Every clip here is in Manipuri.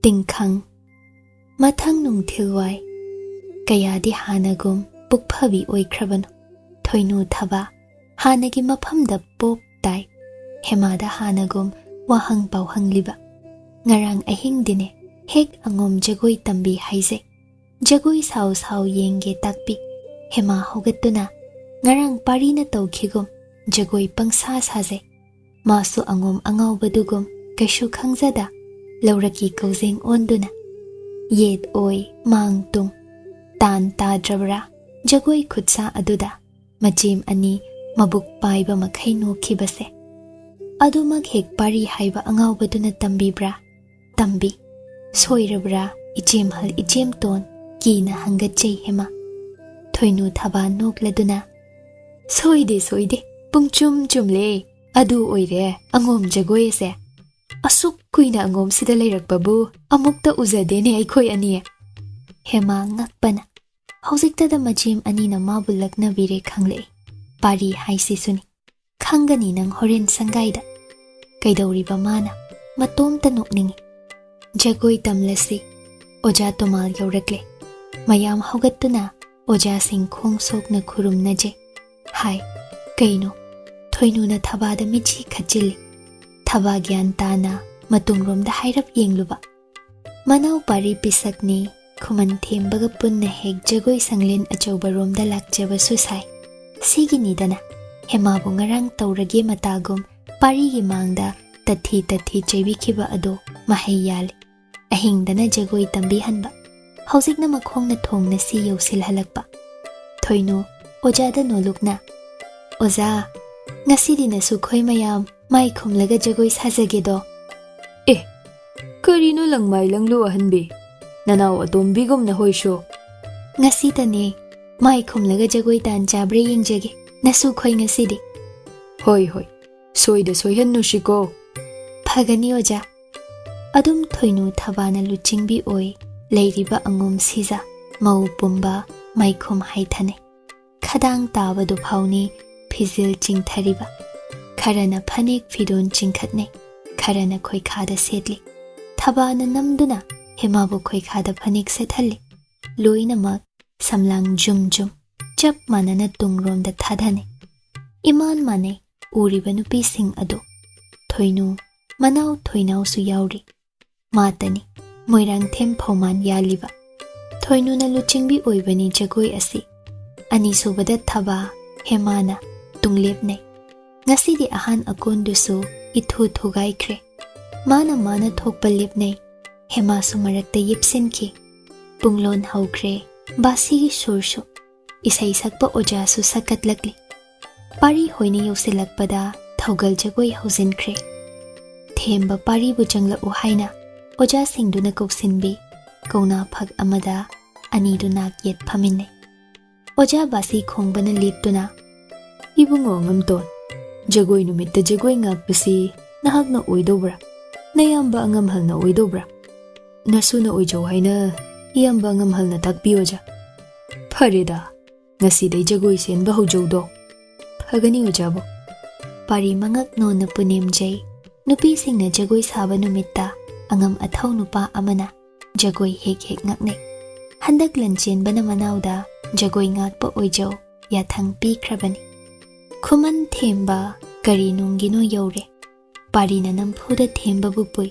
ꯇꯤꯡꯈꯪ ꯃꯊꯪ ꯅꯨꯡꯊꯤꯜꯋꯥꯏ ꯀꯌꯥꯗꯤ ꯍꯥꯟꯅꯒꯨꯝ ꯄꯨꯛꯐꯕꯤ ꯑꯣꯏꯈ꯭ꯔꯕꯅꯣ ꯊꯣꯏꯅꯨ ꯊꯕꯥ ꯍꯥꯟꯅꯒꯤ ꯃꯐꯝꯗ ꯄꯣꯞ ꯇꯥꯏ ꯍꯦꯃꯥꯗ ꯍꯥꯟꯅꯒꯨꯝ ꯋꯥꯍꯪ ꯄꯥꯎꯍꯪꯂꯤꯕ ꯉꯔꯥꯡ ꯑꯍꯤꯡꯗꯤꯅꯦ ꯍꯦꯛ ꯑꯉꯣꯝ ꯖꯒꯣꯏ ꯇꯝꯕꯤ ꯍꯥꯏꯖꯩ ꯖꯒꯣꯏ ꯁꯥꯎ ꯁꯥꯎ ꯌꯦꯡꯒꯦ ꯇꯥꯛꯄꯤ ꯍꯦꯃꯥ ꯍꯧꯒꯠꯇꯨꯅ ꯉꯔꯥꯡ ꯄꯥꯔꯤꯅ ꯇꯧꯈꯤꯒꯨꯝ ꯖꯒꯣꯏ ꯄꯪꯁꯥ ꯁꯥꯖꯩ ꯃꯥꯁꯨ ꯑꯉꯣꯝ ꯑꯉꯥꯎꯕꯗꯨꯒꯨꯝ ꯀꯩꯁꯨ ꯈꯪꯖꯗ ꯂꯧꯔꯛꯀꯤ ꯀꯧꯖꯦꯡ ꯑꯣꯟꯗꯨꯅ ꯌꯦꯠ ꯑꯣꯏ ꯃꯥꯡ ꯇꯨꯡ ꯇꯥꯟ ꯇꯥꯗ꯭ꯔꯕ꯭ꯔꯥ ꯖꯒꯣꯏ ꯈꯨꯠꯁꯥ ꯑꯗꯨꯗ ꯃꯆꯦꯝ ꯑꯅꯤ ꯃꯕꯨꯛ ꯄꯥꯏꯕ ꯃꯈꯩ ꯅꯣꯛꯈꯤꯕꯁꯦ ꯑꯗꯨꯃꯛ ꯍꯦꯛ ꯄꯥꯔꯤ ꯍꯥꯏꯕ ꯑꯉꯥꯎꯕꯗꯨꯅ ꯇꯝꯕꯤꯕ꯭ꯔꯥ ꯇꯝꯕꯤ ꯁꯣꯏꯔꯕ꯭ꯔꯥ ꯏꯆꯦꯝꯍꯜ ꯏꯆꯦꯝꯇꯣꯟ ꯀꯤꯅ ꯍꯪꯒꯠꯆꯩ ꯍꯦꯃꯥ ꯊꯣꯏꯅꯨ ꯊꯕꯥ ꯅꯣꯛꯂꯗꯨꯅ ꯁꯣꯏꯗꯦ ꯁꯣꯏꯗꯦ ꯄꯨꯡꯆꯨꯝ ꯆꯨꯝꯂꯦ ꯑꯗꯨ ꯑꯣꯏꯔꯦ ꯑꯉꯣꯝ ꯖꯒꯣꯏ ꯑꯁꯦ ꯑꯁꯨꯛ ꯀꯨꯏꯅ ꯑꯉꯣꯝꯁꯤꯗ ꯂꯩꯔꯛꯄꯕꯨ ꯑꯃꯨꯛꯇ ꯎꯖꯗꯦꯅꯦ ꯑꯩꯈꯣꯏ ꯑꯅꯤ ꯍꯦꯃꯥ ꯉꯛꯄꯅ ꯍꯧꯖꯤꯛꯇꯗ ꯃꯆꯦꯝ ꯑꯅꯤꯅ ꯃꯥꯕꯨ ꯂꯛꯅꯕꯤꯔꯦ ꯈꯪꯂꯛꯏ ꯄꯥꯔꯤ ꯍꯥꯏꯁꯤꯁꯨꯅꯤ ꯈꯪꯒꯅꯤ ꯅꯪ ꯍꯣꯔꯦꯟ ꯁꯪꯒꯥꯏꯗ ꯀꯩꯗꯧꯔꯤꯕ ꯃꯥꯅ ꯃꯇꯣꯝꯇ ꯅꯣꯛꯅꯤꯡꯉꯤ ꯖꯒꯣꯏ ꯇꯝꯂꯁꯤ ꯑꯣꯖꯥ ꯇꯣꯃꯥꯜ ꯌꯧꯔꯛꯂꯦ ꯃꯌꯥꯝ ꯍꯧꯒꯠꯇꯨꯅ ꯑꯣꯖꯥꯁꯤꯡ ꯈꯣꯡ ꯁꯣꯛꯅ ꯈꯨꯔꯨꯝꯅꯖꯩ ꯍꯥꯏ ꯀꯩꯅꯣ ꯊꯣꯏꯅꯨꯅ ꯊꯕꯥꯗ ꯃꯤꯠꯆꯤ ꯈꯠꯆꯤꯜꯂꯤ ꯊꯕꯥ ꯒ꯭ꯌꯥꯟ ꯇꯥꯅ ꯃꯇꯨꯡꯔꯣꯝꯗ ꯍꯥꯏꯔꯞ ꯌꯦꯡꯂꯨꯕ ꯃꯅꯥꯎ ꯄꯥꯔꯤ ꯄꯤꯁꯛꯅꯤ ꯈꯨꯃꯟ ꯊꯦꯝꯕꯒ ꯄꯨꯟꯅ ꯍꯦꯛ ꯖꯒꯣꯏ ꯁꯪꯂꯦꯟ ꯑꯆꯧꯕꯔꯣꯝꯗ ꯂꯥꯛꯆꯕꯁꯨ ꯁꯥꯏ ꯁꯤꯒꯤꯅꯤꯗꯅ ꯍꯦꯃꯥꯕꯨ ꯉꯔꯥꯡ ꯇꯧꯔꯒꯦ ꯃꯇꯥꯒꯨꯝ ꯄꯥꯔꯤꯒꯤ ꯃꯥꯡꯗ ꯇꯊꯤ ꯇꯊꯤ ꯆꯩꯕꯤꯈꯤꯕ ꯑꯗꯣ ꯃꯍꯩ ꯌꯥꯜꯂꯤ ꯑꯍꯤꯡꯗꯅ ꯖꯒꯣꯏ ꯇꯝꯕꯤꯍꯟꯕ ꯍꯧꯖꯤꯛꯅ ꯃꯈꯣꯡꯅ ꯊꯣꯡꯅ ꯁꯤ ꯌꯧꯁꯤꯜꯍꯜꯂꯛꯄ ꯊꯣꯏꯅꯨ ꯑꯣꯖꯥꯗ ꯅꯣꯂꯨꯛꯅ ꯑꯣꯖꯥ ꯉꯁꯤꯗꯤ ꯅꯁꯨ ꯈꯣꯏ ꯃꯌꯥꯝ ꯃꯥꯏ ꯈꯨꯝꯂꯒ ꯖꯒꯣꯏ ꯁꯥꯖꯒꯦꯗꯣ ꯑꯦ ꯀꯔꯤꯅꯣ ꯂꯪꯃꯥꯏ ꯂꯪꯂꯨ ꯑꯍꯟꯕꯤ ꯅꯅꯥꯎ ꯑꯇꯣꯝꯕꯤꯒꯨꯝꯅ ꯍꯣꯏꯁꯨ ꯉꯁꯤꯗꯅꯦ ꯃꯥꯏ ꯈꯨꯝꯂꯒ ꯖꯒꯣꯏ ꯇꯥꯟ ꯆꯥꯕ꯭ꯔꯥ ꯌꯦꯡꯖꯒꯦ ꯅꯁꯨ ꯈꯣꯏ ꯉꯁꯤꯗꯤ ꯍꯣꯏ ꯍꯣꯏ ꯁꯣꯏꯗ ꯁꯣꯏꯍꯟꯅꯨꯁꯤꯀꯣ ꯐꯒꯅꯤ ꯑꯣꯖꯥ ꯑꯗꯨꯝ ꯊꯣꯏꯅꯨ ꯊꯕꯥꯅ ꯂꯨꯆꯤꯡꯕꯤ ꯑꯣꯏ ꯂꯩꯔꯤꯕ ꯑꯉꯣꯝ ꯁꯤꯖ ꯃꯧ ꯄꯨꯝꯕ ꯃꯥꯏꯈꯨꯝ ꯍꯩꯊꯅꯩ ꯈꯗꯥꯡ ꯇꯥꯕꯗꯨ ꯐꯥꯎꯅꯤ ꯐꯤꯖꯤꯜ ꯆꯤꯡꯊꯔꯤꯕ ꯈꯔꯅ ꯐꯅꯦꯛ ꯐꯤꯔꯣꯟ ꯆꯤꯡꯈꯠꯅꯩ ꯈꯔꯅ ꯈꯣꯏꯈꯥꯗ ꯁꯦꯠꯂꯤ ꯊꯕꯥꯅ ꯅꯝꯗꯨꯅ ꯍꯦꯃꯥꯕꯨ ꯈꯣꯏꯈꯥꯗ ꯐꯅꯦꯛ ꯁꯦꯠꯍꯜꯂꯤ ꯂꯣꯏꯅꯃꯛ ꯁꯝꯂꯥꯡ ꯖꯨꯝ ꯖꯨꯝ ꯆꯞ ꯃꯥꯟꯅꯅ ꯇꯨꯡꯔꯣꯝꯗ ꯊꯥꯙꯅꯩ ꯏꯃꯥꯟ ꯃꯥꯟꯅꯩ ꯎꯔꯤꯕ ꯅꯨꯄꯤꯁꯤꯡ ꯑꯗꯨ ꯊꯣꯏꯅꯨ ꯃꯅꯥꯎ ꯊꯣꯏꯅꯥꯎꯁꯨ ꯌꯥꯎꯔꯤ ꯃꯥꯇꯅꯤ ꯃꯣꯏꯔꯥꯡꯊꯦꯝ ꯐꯧꯃꯥꯟ ꯌꯥꯜꯂꯤꯕ ꯊꯣꯏꯅꯨꯅ ꯂꯨꯆꯤꯡꯕꯤ ꯑꯣꯏꯕꯅꯤ ꯖꯒꯣꯏ ꯑꯁꯤ ꯑꯅꯤꯁꯨꯕꯗ ꯊꯕꯥ ꯍꯦꯃꯥꯅ ꯇꯨꯡꯂꯦꯞꯅꯩ ꯉꯁꯤꯗꯤ ꯑꯍꯥꯟ ꯑꯀꯣꯟꯗꯨꯁꯨ ꯏꯊꯨ ꯊꯨꯒꯥꯏꯈ꯭ꯔꯦ ꯃꯥꯅ ꯊꯣꯛꯄ ꯂꯦꯞꯅꯩ ꯍꯦꯃꯥꯁꯨ ꯃꯔꯛꯇ ꯌꯦꯞꯁꯤꯟꯈꯤ ꯄꯨꯡꯂꯣꯟ ꯍꯧꯈ꯭ꯔꯦ ꯕꯥꯁꯤꯒꯤ ꯁꯨꯔꯁꯨ ꯏꯁꯩ ꯁꯛꯄ ꯑꯣꯖꯥꯁꯨ ꯁꯛꯀꯠꯂꯛꯂꯤ ꯄꯥꯔꯤ ꯍꯣꯏꯅ ꯌꯧꯁꯤꯜꯂꯛꯄꯗ ꯊꯧꯒꯜ ꯖꯒꯣꯏ ꯍꯧꯖꯤꯟꯈ꯭ꯔꯦ ꯊꯦꯝꯕ ꯄꯥꯔꯤꯕꯨ ꯆꯪꯂꯛꯎ ꯍꯥꯏꯅ ꯑꯣꯖꯥꯁꯤꯡꯗꯨꯅ ꯀꯧꯁꯤꯟꯕꯤ ꯀꯧꯅꯥ ꯐꯛ ꯑꯃꯗ ꯑꯅꯤꯗꯨ ꯅꯥꯛ ꯌꯦꯠ ꯐꯝꯃꯤꯟꯅꯩ ꯑꯣꯖꯥ ꯕꯥꯁꯤ ꯈꯣꯡꯕꯅ ꯂꯦꯞꯇꯨꯅ ꯏꯕꯨꯡꯉꯣ ꯉꯝꯇꯣꯟ ꯖꯒꯣꯏ ꯅꯨꯃꯤꯠꯇ ꯖꯒꯣꯏ ꯉꯥꯛꯄꯁꯤ ꯅꯍꯥꯛꯅ ꯑꯣꯏꯗꯧꯕ꯭ꯔꯥ ꯅꯌꯥꯝꯕ ꯑꯉꯝꯍꯜꯅ ꯑꯣꯏꯗꯧꯕ꯭ꯔꯥ ꯅꯁꯨꯅ ꯑꯣꯏꯖꯧ ꯍꯥꯏꯅ ꯏꯌꯥꯝꯕ ꯑꯉꯝꯍꯜꯅ ꯇꯥꯛꯄꯤꯌꯣꯖꯥ ꯐꯔꯦꯗ ꯉꯁꯤꯗꯩ ꯖꯒꯣꯏ ꯁꯦꯟꯕ ꯍꯧꯖꯧꯗꯣ ꯐꯒꯅꯤ ꯑꯣꯖꯥꯕꯨ ꯄꯥꯔꯤ ꯃꯉꯛ ꯅꯣꯟꯅ ꯄꯨꯅꯦꯝꯖꯩ ꯅꯨꯄꯤꯁꯤꯡꯅ ꯖꯒꯣꯏ ꯁꯥꯕ ꯅꯨꯃꯤꯠꯇ ꯑꯉꯝ ꯑꯊꯧ ꯅꯨꯄꯥ ꯑꯃꯅ ꯖꯒꯣꯏ ꯍꯦꯛ ꯍꯦꯛ ꯉꯛꯅꯩ ꯍꯟꯗꯛ ꯂꯟꯆꯦꯟꯕꯅ ꯃꯅꯥꯎꯗ ꯖꯒꯣꯏ ꯉꯥꯛꯄ ꯑꯣꯏꯖꯧ ꯌꯥꯊꯪ ꯄꯤꯈ꯭ꯔꯕꯅꯤ ꯈꯨꯃꯟ ꯊꯦꯝꯕ ꯀꯔꯤ ꯅꯨꯡꯒꯤꯅꯣ ꯌꯧꯔꯦ ꯄꯥꯔꯤꯅ ꯅꯝꯐꯨꯗ ꯊꯦꯝꯕꯕꯨ ꯄꯨꯏ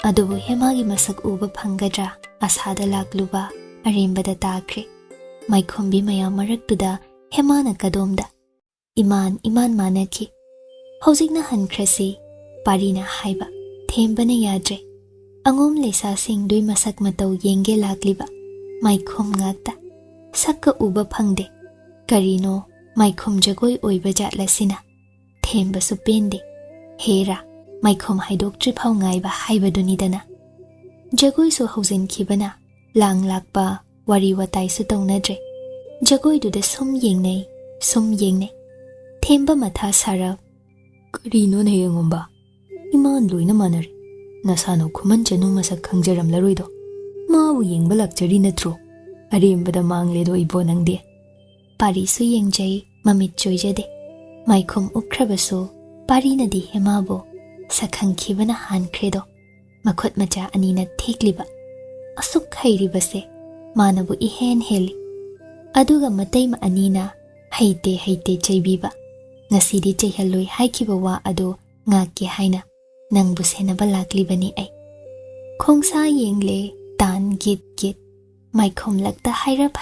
ꯑꯗꯨꯕꯨ ꯍꯦꯃꯥꯒꯤ ꯃꯁꯛ ꯎꯕ ꯐꯪꯒꯗ꯭ꯔꯥ ꯑꯁꯥꯗ ꯂꯥꯛꯂꯨꯕ ꯑꯔꯦꯝꯕꯗ ꯇꯥꯈ꯭ꯔꯦ ꯃꯥꯏꯈꯨꯝꯕꯤ ꯃꯌꯥꯝ ꯃꯔꯛꯇꯨꯗ ꯍꯦꯃꯥꯅ ꯀꯗꯣꯝꯗ ꯏꯃꯥꯟ ꯃꯥꯟꯅꯈꯤ ꯍꯧꯖꯤꯛꯅ ꯍꯟꯈ꯭ꯔꯁꯤ ꯄꯥꯔꯤꯅ ꯍꯥꯏꯕ ꯊꯦꯝꯕꯅ ꯌꯥꯗ꯭ꯔꯦ ꯑꯉꯣꯝ ꯂꯩꯁꯥꯁꯤꯡꯗꯨꯏ ꯃꯁꯛ ꯃꯇꯧ ꯌꯦꯡꯒꯦ ꯂꯥꯛꯂꯤꯕ ꯃꯥꯏꯈꯨꯝ ꯉꯥꯛꯇ ꯁꯛꯀ ꯎꯕ ꯐꯪꯗꯦ ꯀꯔꯤꯅꯣ ꯃꯥꯏꯈꯨꯝ ꯖꯒꯣꯏ ꯑꯣꯏꯕ ꯖꯥꯠꯂꯁꯤꯅ ꯊꯦꯝꯕꯁꯨ ꯄꯦꯟꯗꯦ ꯍꯦꯔꯥ ꯃꯥꯏꯈꯨꯝ ꯍꯥꯏꯗꯣꯛꯇ꯭ꯔꯤꯐꯥꯎ ꯉꯥꯏꯕ ꯍꯥꯏꯕꯗꯨꯅꯤꯗꯅ ꯖꯒꯣꯏꯁꯨ ꯍꯧꯖꯤꯟꯈꯤꯕꯅ ꯂꯥꯡ ꯂꯥꯛꯄ ꯋꯥꯔꯤ ꯋꯥꯇꯥꯏꯁꯨ ꯇꯧꯅꯗ꯭ꯔꯦ ꯖꯒꯣꯏꯗꯨꯗ ꯁꯨꯝ ꯌꯦꯡꯅꯩ ꯊꯦꯝꯕ ꯃꯊꯥ ꯁꯥꯔꯞ ꯀꯔꯤꯅꯣꯅꯦ ꯑꯉꯣꯝꯕ ꯏꯃꯥꯟ ꯂꯣꯏꯅ ꯃꯥꯟꯅꯔꯦ ꯅꯁꯥꯅ ꯈꯨꯃꯟ ꯆꯅꯨ ꯃꯁꯛ ꯈꯪꯖꯔꯝꯂꯔꯣꯏꯗꯣ ꯃꯥꯕꯨ ꯌꯦꯡꯕ ꯂꯥꯛꯆꯔꯤ ꯅꯠꯇ꯭ꯔꯣ ꯑꯔꯦꯝꯕꯗ ꯃꯥꯡꯂꯦꯗꯣ ꯏꯕꯣ ꯅꯪꯗꯦ ꯄꯥꯔꯤꯁꯨ ꯌꯦꯡꯖꯩ ꯃꯃꯤꯠ ꯆꯣꯏꯖꯗꯦ ꯃꯥꯏꯈꯨꯝ ꯎꯞꯈ꯭ꯔꯕꯁꯨ ꯄꯥꯔꯤꯅꯗꯤ ꯍꯦꯃꯥꯕꯨ ꯁꯛꯈꯪꯈꯤꯕꯅ ꯍꯥꯟꯈ꯭ꯔꯦꯗꯣ Makhut macha anina thekliba. Asuk hairibase manabu ihen heli. Aduga matay ma anina haite chaybiba. Ngasidi chayhalloy haikiba wa ado ngaki haina nangbu senaba laklibani ay. Khongsa yengle tan git Yaikhom lakta hairap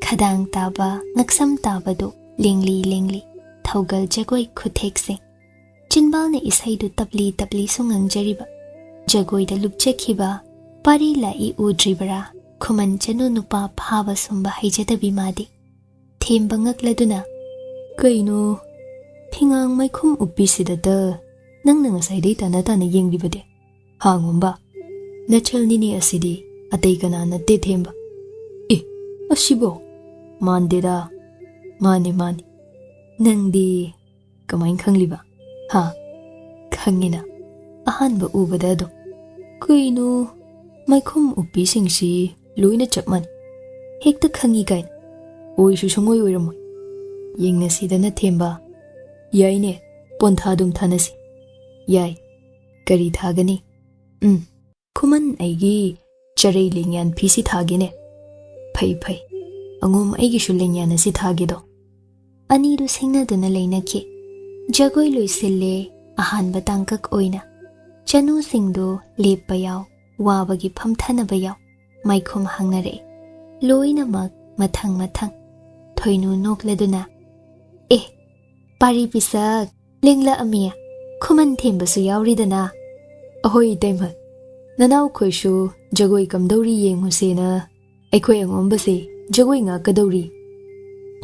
khadang taba ngaksam taba do lengli thaugal jagoi khuthek se. Chinbal ne isai du tabli sungang jariba. Jagoi da lupchekhiba pari lai udribara khuman chanu nupa phaba sumba haijadabi madi. Themba ngakladuna Kaino Pingang Yaikhom uppisida da nangna ngasai dai tana yenglibade. Hangomba Nachal nini asidi atay kana natte themba. Asibo mandeda mane nangdi kamain khangliba ha khangina ahanba ubada do Kaino Yaikhom uppi singsi loina chapman hekta khangi gain oisu songoi oiramoy yengna sidana themba yaine ponthadum thanasi yai kari thagani Kuman aigi charai lingyan phisi thagine phai angom aigi shu lingyan asi thagido Aniru singnaduna lainaki. Jagoi loisille ahanba tangkak oina. Chanu singdo lepa yaw wabagi phamthanaba yaw Yaikhom hangnare. Loina mak mathang thoinu nokladuna pari pisak lengla amia khuman themba su yawridana. Ahoy taimat Nanaw khoishu jagoi kamdori yengusena aikhoi angombase jagoi nga kadori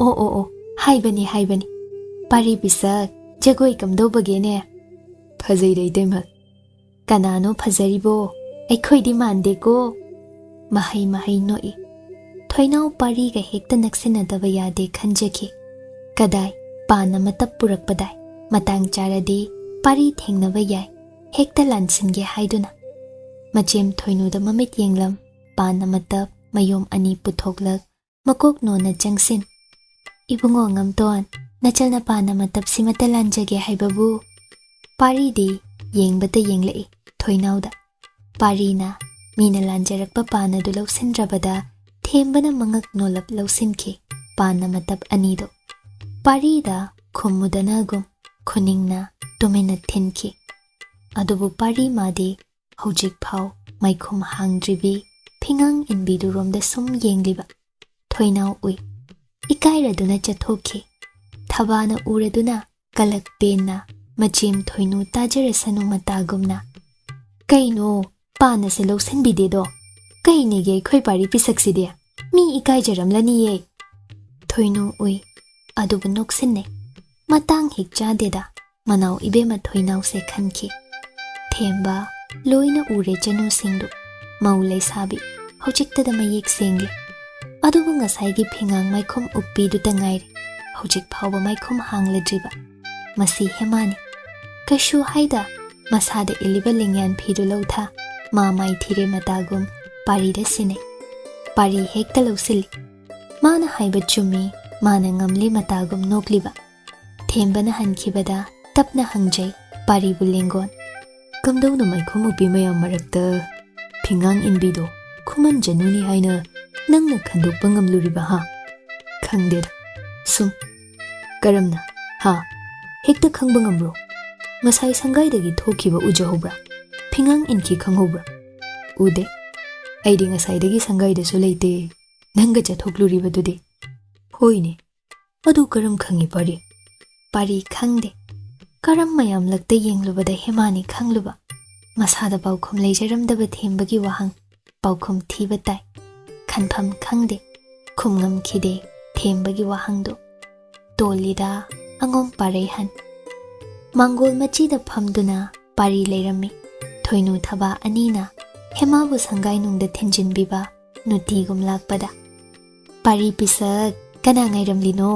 Oh haibani pari pisak jagoi kamdobagene phajai dai taimat kanano phajaribo aikhoi di mande ko mahai noi thoinaw pari ga hekta naksina daba yade khanjaki kadai pana matap purakpadai matang charadi pari thengnaba yai hekta lansinge haiduna machem thoinu da mamit yenglam pana matap mayom ani puthoklak makok nona jangsin ibungo ngamton nachalna pana matap simata lanjage haibabu pari di yengbata yenglei thoinauda parina mina lanjarakpa pana du lausindrabada thembana mangak nolap lausinki pana matap anido parida khumudanagum khuningna tumena thinki adubu pari madi hojik phau Yaikhom hangdribi phingang inbidu romda sum yengliba thoinau ui ikairaduna chathoki thabana uraduna kalak penna machem thoinu tajarasanu matagumna kaino pana se lausan bidedo kainege khoi pari pisakside mi ikai jaramlani ye thoinu ui adubu noksinne matang hikcha deda manau ibema thoinau se khanki themba loina ure chanu singdu maulai sabi hojikta da mayek sengle adubu ngasai gi phingang Yaikhom uppi du tangai hojik phawba Yaikhom hangladriba masi hemani kashu haida masada iliba lingyan phidu lautha ma mai thire matagum pari da sine pari hekta lausili mana haiba chumi mana ngamli matagum nokliba thembana hankibada tapna hangjai pari bulengon kamdawna Yaikhom uppi mayam marakta phingang inbido khuman januni haina nangna khandokpa ngamluriba ha khangdeda sum karamna ha hekta khangba ngamro ngasai sangaidagi thokiba ujahobra phingang inki khanghobra ude aidi ngasaidagi sangaida su leite nanga chathokluриba dudi hoine adu karam khangi pari khangde karam mayam lakta yenglubada hemani khangluba masada paukhum leijaramdaba thembagi wahang paukhum thiba tai khanpham khangde khumngam khide thembagi wahangdo tolida angom pareihan mangol machida phamduna pari leirami thoinu thaba anina hemabu sangai nungda thinjinbiba nutigum lakpada pari pisak kana ngairamlino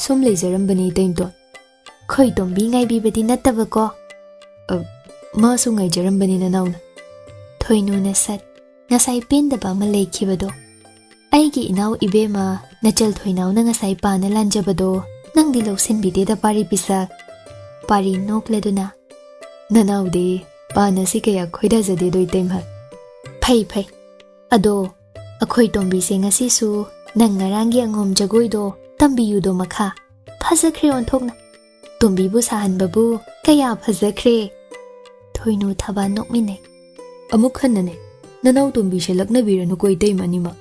som leijarambani taimton khoi tombi ngaibibadi nattaba ko ma su ngaijarambani nanauna thoinu na sat ngasai pendaba ma leikhibado aigi inau ibema nachal thoinau na ngasai pana lanjabado nangdi lausin bideda pari pisak pari nokleduna nanaude Pana si kaya khoidajade do Itaimhal. Phai ado akhoi tombi se ngasi su nang ngarangi angom jagoi do tambiyu do makha phajakhre onthokna tombi bu sahan babu kaya phajakhre thoinu thaba nokmine Amuk khanane nanau tombi she laknabiranu ko Itaimanima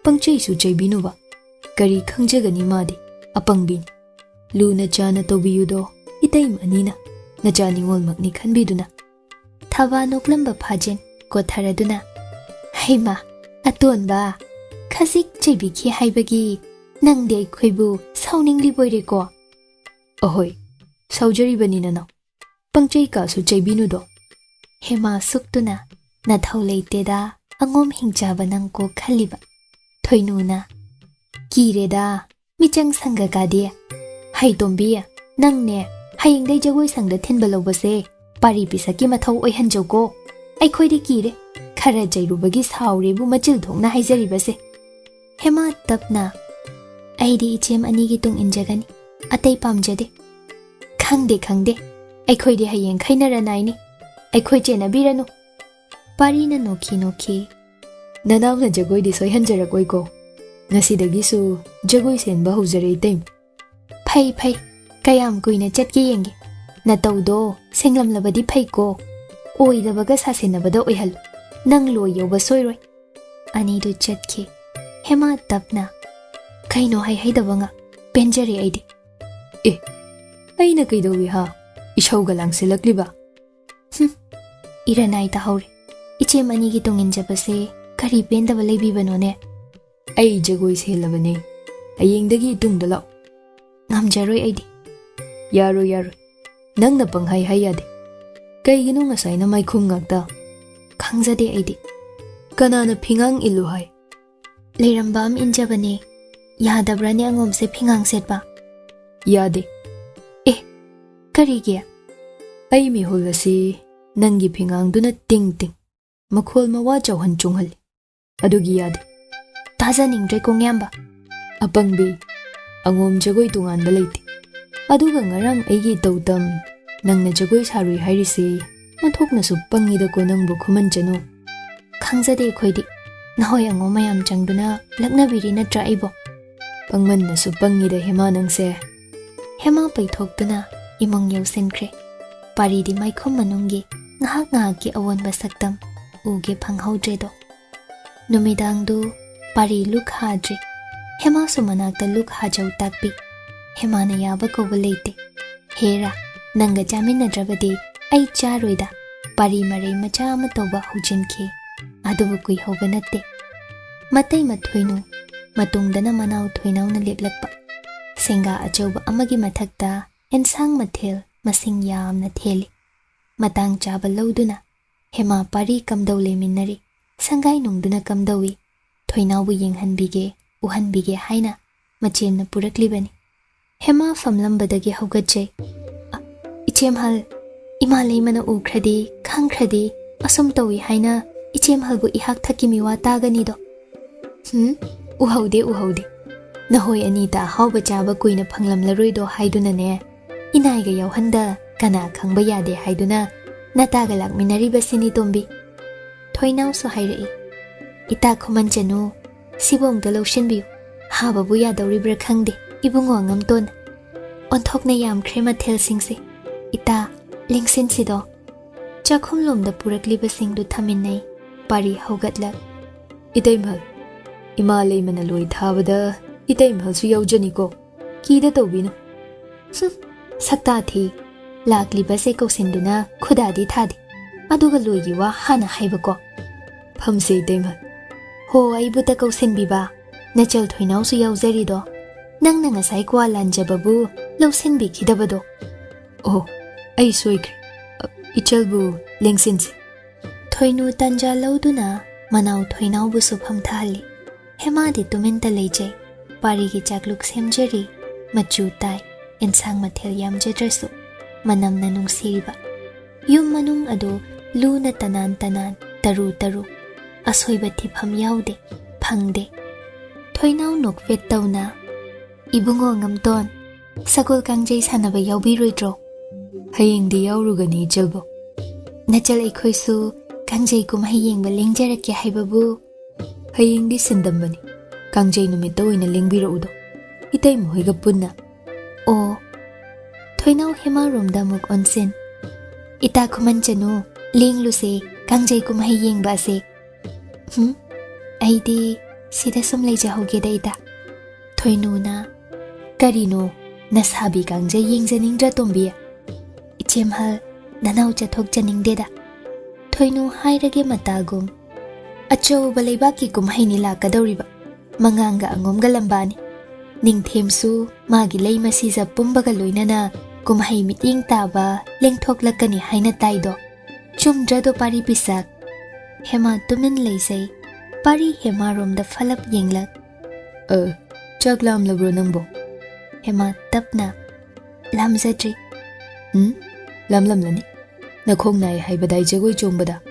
pangchei su cheibinuba kari khangjagani madi apangbi luna chana tobiyu do Itaimanina najani ngolmakni khanbiduna thaba noklamba phajen ko tharaduna haima atonba khasik chebiki haibagi nangde khoibu sauningli boireko Ahoy saujari bani nana pangchei ka su cheibinu do hema suktuna na thaulei da angom hingchaba nangko khaliba thoinuna kireda michang sanga gade hai tombi nangne hayingdai jagoi sangda thinbalobase pari pisaki mathau oihanjogo ai khoidi kire khara jairubagi saurebu machil thongna haijari hema tapna aidi ichem ani gi tung injagani atei pamjade khangde ai khoidi hayeng khainara naini ai khoi chena biranu parina noki Nanawna jagoi di soihanjara koi ko ngasidagi su jagoi senba hujare Itaim phai kayam kuina chatki yengi na tawdo senglam labadi phai ko oi dabaga sasenabada oihal nang lo yoba soiroi ani du chatki hema tapna kaino hai dabanga penjari aidi aina kaidowi ha ishauga langsilakliba iranai ta haure iche mani gi tongin jabase kari pendaba leibibano ne ai jagoi selabane ayengdagi tungda law ngamjaroi aidi yaro nangna panghai hayade kaigino ngasai na maikhum ngakta khangjade aidi kanana phingang ilu hai leirambam injabane yadabrane angomse phingang setba yade karige ai mi holasi nangi phingang duna ting makhol mawa chawhan chunghal adugi yade taza ningdre kongyamba apangbi angom jagoi tungan balaiti aduga ngarang aigi tawtam nangna jagoi sarui hairisi mathokna su pangida ko nangbu khuman chanu khangjade khoidi nahoi angom mayam changduna laknabiri natra aibo pangman na su pangida hema nangse hema paithokduna imong yausenkre paridi maikhom manunggi ngahak ki awonba saktam uge phanghaudredo numidangdu pari luk hadre hema su manakta luk hajau takpi hema na yaba ko baleite hera nanga jamina drabadi ai charoida pari mare macha ma toba hujinki adubu kui hoba natte matai mathoinu matungdana manau thoinau na leplakpa senga achauba amagi mathakta ensang mathel masing yamna theli matang chaba lauduna hema pari kamdau leminari sangai nungduna kamdawi thoinau bu yenghanbige uhanbige haina machemna puraklibani hema famlambadagi haugatjai ichem hal imalai mana ukhradi khangkhradi asum tawi haina ichem halbu ihak thakimi wa tagani do uhaude nahoi anita hauba chaba kuina phanglamlaroi do haiduna ne inaiga yauhanda kana khangba yade haiduna nataga lakminari basini tombi thoinau so hairai ita khoman chanu sibong da loshinbiu hababu yadawribra khangde ibungo ngamton onthokna yam khrema thel singse ita lingsin sido chakhum lomda purakliba singdu thaminai pari haugatlak Itaimhal imalai mana loi thabada Itaimhal su yaujani ko kida tawbinu sakta thi lakliba se kausinduna khudadi thadi aduga loigi wa hana haibako phamse Itaimhal ho aibu ta kausinbiba nachal thoinau su yaujari do nangna ngasai kwa lanjababu lausinbi khidabado ai soikre ichalbu lengsinse thoinu tanja lauduna manau thoinau bu su phamthali hemadi tuminta leijai pari gi chakluk semjari machu tai ensang mathel yamjadrasu manamna nungsiriba yum manung ado luna tanan taru asoiba thifam yaude phangde thoinau nokvet tauna ibungo ngamton sakol kangjai sanaba yaubiroidro hayengdi yaurugani jalbo Nachal aikoisu kangjai kumhai yengba lengjarake haibabu. Hayengdi sindambani. Kangjai numita oina lengbiraudo. Itai mohiga punna. O thoinau hema romda muk onsen. Ita khuman chanu lenglu se kangjai kumhai yengba se. Aidi sida sum leja hoge da ita. Thoinu na karino nasabi kangjai yengjaningdra tombiya. Ichemhal nanau chathok janingdeda. Thoinu hairage matagum. Achou balaibaki kumhai ni lakadoriba. Manganga angomga lambani. Ningthemsu magi lei masija pumbaga loinana kumhai miting taba lengthoklakani haina taido. Chumdrado pari pisak. Hema tumin leisai. Pari hema romda falap yenglak. Chaklam labro nangbo. Hema tapna. Lamzadri. Lam lani. Nakhong nai haibadai jagoi chombada.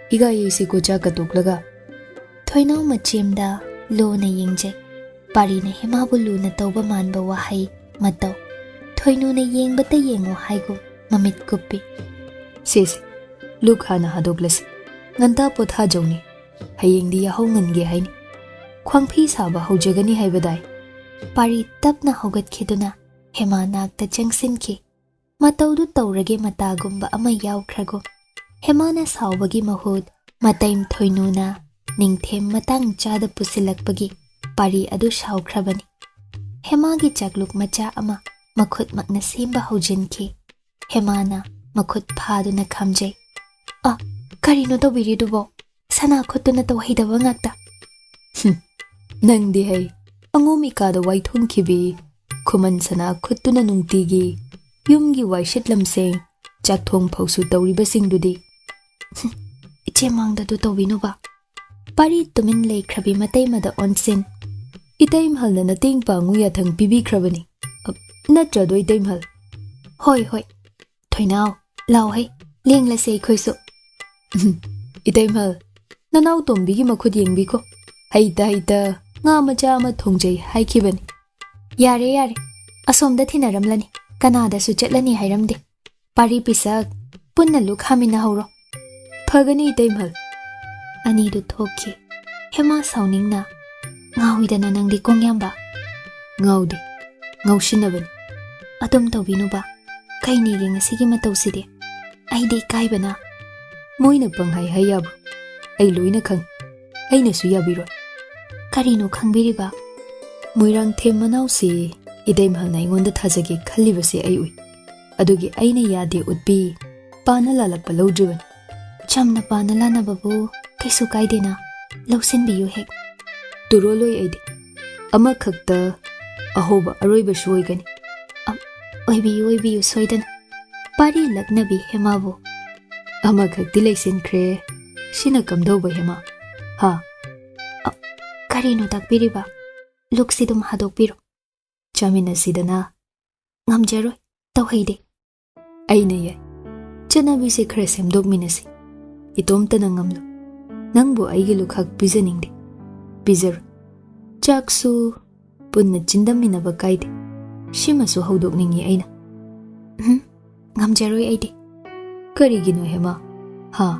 Higa yesi ko chaka toklaga. Thoinau machimda lo na yengjai. Pari na hema bulu na tauba manba wahai matau. Thoinu na yengbata yengo haigo mamit kupi. Sesi. Luk hana hadoglasi. Nganta potha jawni. Hayengdi yahau ngange haini. Khwangphi saba haujagani haibadai. Pari tapna hogat khiduna hema nakta changsinki. Mataudu taurage matagumba ama yaukhragum. Hema na saubagi mahud mataim thoinu na ningthem matang chada pusilakpagi pari adu shaukhrabani. Hema gi chakluk macha ama makhut makna semba haujinki. Hema na makhut phaduna khamjai. Karino tawbiridubo sana khutuna tawhidaba ngakta. Nangdi hai angom ikada waithung khibi khuman sana khutuna nungtigi yumgi waishit lamseng chakthong phausu tawriba singdudi. Iche mangda du tawbinuba. Pari tumin leikhrabi matai mada onsen. Itaim halna nating pangu yathang pibi khrabani. Natrado itaim hal. Hoi. Thoinau lau hai lengla sei khoisu. Itaim hal. Nanau tombigi makhud yengbi ko. Haita nga macha ama thongjai haikibani. Yare. Asomda thinaramlani. Kanada su chatlani hairamde. Pari pisak punna luk hamina hauro. Phagani itaim hal. Ani du thoki. Hema sauningna. Ngawidana nangdi kongyamba. Ngawdi. Ngawshinabani. Atum tawbinuba. Kainigi ngasigi matawsidi. Aidi kaibana. Moina panghai hayabu. Ai loina khang. Aina su yabiro. Karino khangbiriba. Moirang them manau se idaim halna ingonda thajage khallibase ai ui. Adugi aina yade utbi pana lalakpa lodriban. Chamna pana lana babu kaisu kaidena. Lausin biyu hek. Turoloi aidi. Ama khakta ahoba aroiba shuoigani. Oibiyu soidan. Pari laknabi hemabu. Ama khakti laisin kre. Shina kamdoba hema. Ha. Karino takbiriba. Luksidum hadokbiro. Chamina sidana. Ngamjaroi. Tawhaide. Aina yai. Chanabi se khara semdok minasi. Itomta na ngamlo. Nangbo aigi lukhak pijaningde. Pijar. Chaksu punna chindamminaba kaide. Shimasu haudok ningi aina. Ngamjaroi aide. Karigino hema. Ha.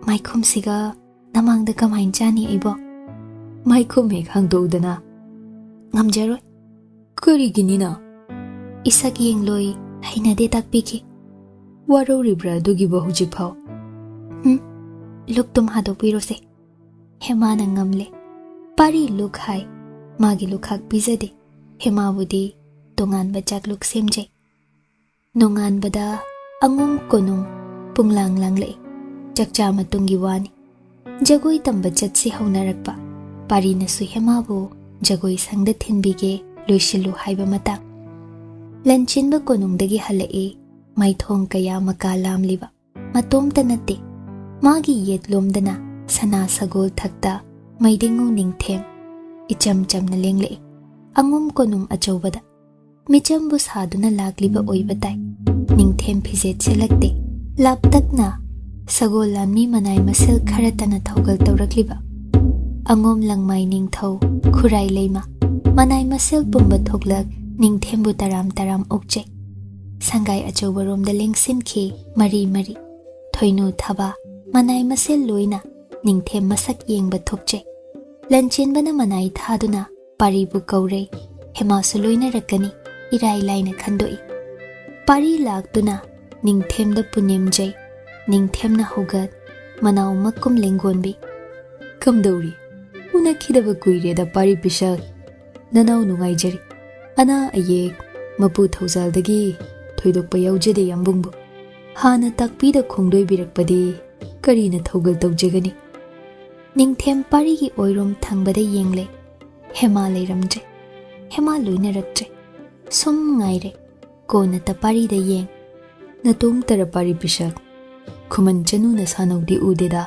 Maikhum siga namangda kamain chani aibo. Maikhum hek hangdodana. Ngamjaroi. Kariginina. Isak yengloi hainade takpiki. Waroribra dugiba hujik phao. Luktum hadokbiro se. Hema na ngamle. Pari luk hai. Magi lukhak bizade. Hema budi tongan bachak luk semjay. Nongan bada angum konung punglang langle. Chakcha matungi wani. Jagoi tamba chatsi haunarakpa. Pari nasu hema bu jagoi sangda thinbige loishilu haiba mata. Lanchenba konungdagi halae. Maithong kaya makalam liba. Matomta nate. Magi yet lomdana sana sagol thakta maidingu ningthem. Icham na lengle. Angum konung achawbada. Michambu saduna lagliba oibatay. Ningthem phizet selakte. Laptak na sagol lamni manay masel kharatana thogal tawrakliba. Angom lang may ningthaw khuray leima. Manay masel pumba thoglak ningthembu taram okjay. Sangay achawbarom da lengsin ki mari. thoinu thaba manai masel loina ningthem masak yengba thokche Lanchenbana manai thaduna pari bu kaure hema su loina rakani irai laina khandoi pari laktuna ningthem da punem jai ningthem na hogat manau makum lengonbi Kamdauri una khidaba kuire da pari pisa nanau nungai jari ana ayek mapu thauzal dagi thoidokpa yaujade yambungbu hana takpi da khongdoi birakpadi karina thaugal tawjegani Ningthem pari gi oirom thangbada yengle hema leiramje hema loina rakje sum ngaire kona ta pari da yeng natum tara pari pisa khuman chanu na sanaudi udeda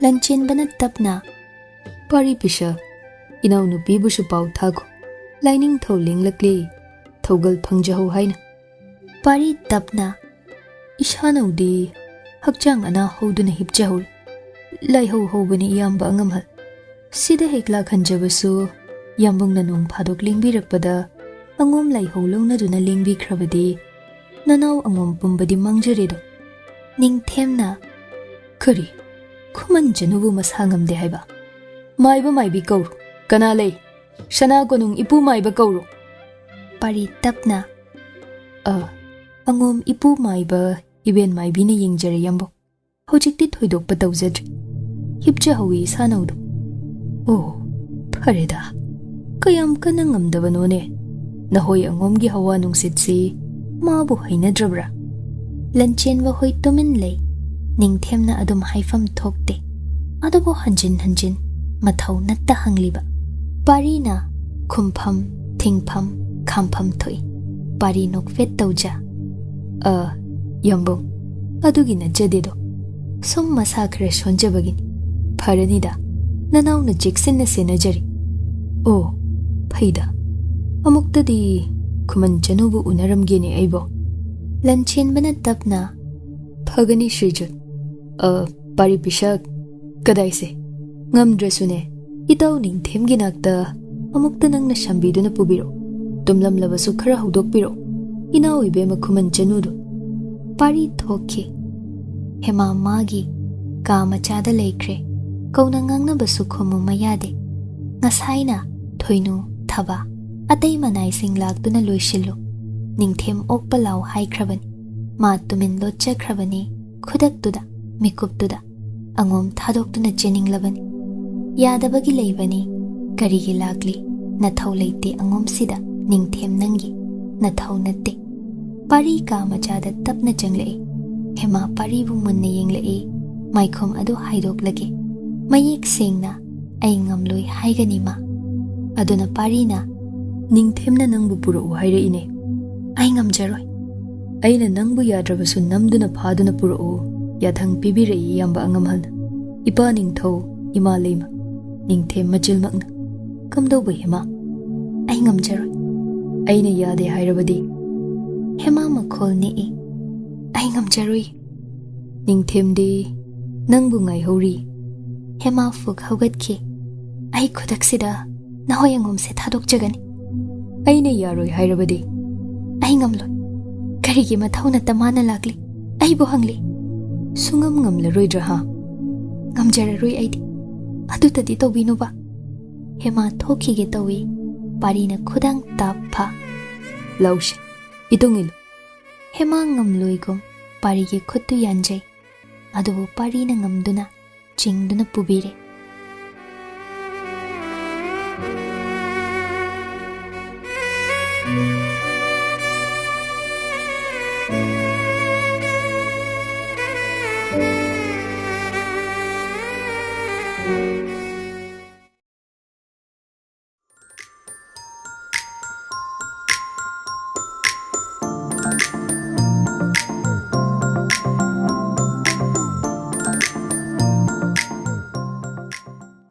Lanchenbana tapna pari pisa inau nupi busu pau thago lining thau lenglakli thaugal phangjaho haina pari tapna ishanaudi hakchang ana hoduna hipjahul lai ho bani yamba angamhal sida hekla khanjabasu yambung na nung phadok lingbirakpada angom lai ho longna duna lingbi khrabadi nanau angom pumbadi mangjaredo Ningthemna kari khuman janubu masangamde haiba maiba maibi kauru kana lei shana gonung ipu maiba kauru pari tapna angom ipu maiba iben maibi na yengjare yambo hojikti thoidokpa tawjadri hipja hawi sanaudu oh phareda kayam kana ngamdabanone nahoi angomgi hawa nungsitsi mabu hainadrabra Lanchenba hoi tumin lei Ningthemna adum haifam thokte adubo hanjin mathau natta hangliba pari na khumpham thingpham khampham thoi pari nokvet tawja yambo adugi na jadedo sum masa khre sonjabagini pharanida nanau na jeksin na senajari oh phaida amuktadi khuman janubu unaramgeni aibo Lanchenbana tapna phagani shrijut pari pisak kadai se ngamdrasune itau ningthemgi nakta amukta nangna shambiduna pubiro tumlam labasu khara hudokpiro inau ibe makhuman janudu pari thokhi hema magi ka machada leikre kauna ngangna basu khomu mayade ngasaina thoinu thaba atei manai singlak-tuna loisillo Ningthem okpalau haikhrabani ma tumin lotchakhrabani khudaktuda mikuptuda angom thadok-tuna cheninglabani yadabagi leibani karigi lagli nathau leite angom sida Ningthem nangi nathau natte pari ka machada tapna changlei hema pari bu munna yenglei maikhom adu haidoklage mayek sengna ai ngamloi haigani ma aduna pari na Ningthemna nangbu puro haira ine ai ngamjaroi aina nangbu yadrabasu namduna phaduna puro yathang pibirei yamba angamhan ipa ningthau ima leima Ningthem majilmakna kamdauba hema ai ngamjaroi aina yade hairabadi hema makhol ni ai ngamjaroi Ningthemdi nangbu ngai hori hema fuk haugatki ai khudaksida nahoyangom se thadok jagani aina yaroi hairabadi ai ngamloi karigi mathau tamana lagli ai bo hangli sungam ngamlaroidra ha ngamjararoi aidi adutadi tawbinuba hema thokhige tawi parina khudang tap pha laushi itungil hema ngamloigom parige khuttu yanjai adubu parina ngamduna chingduna pubire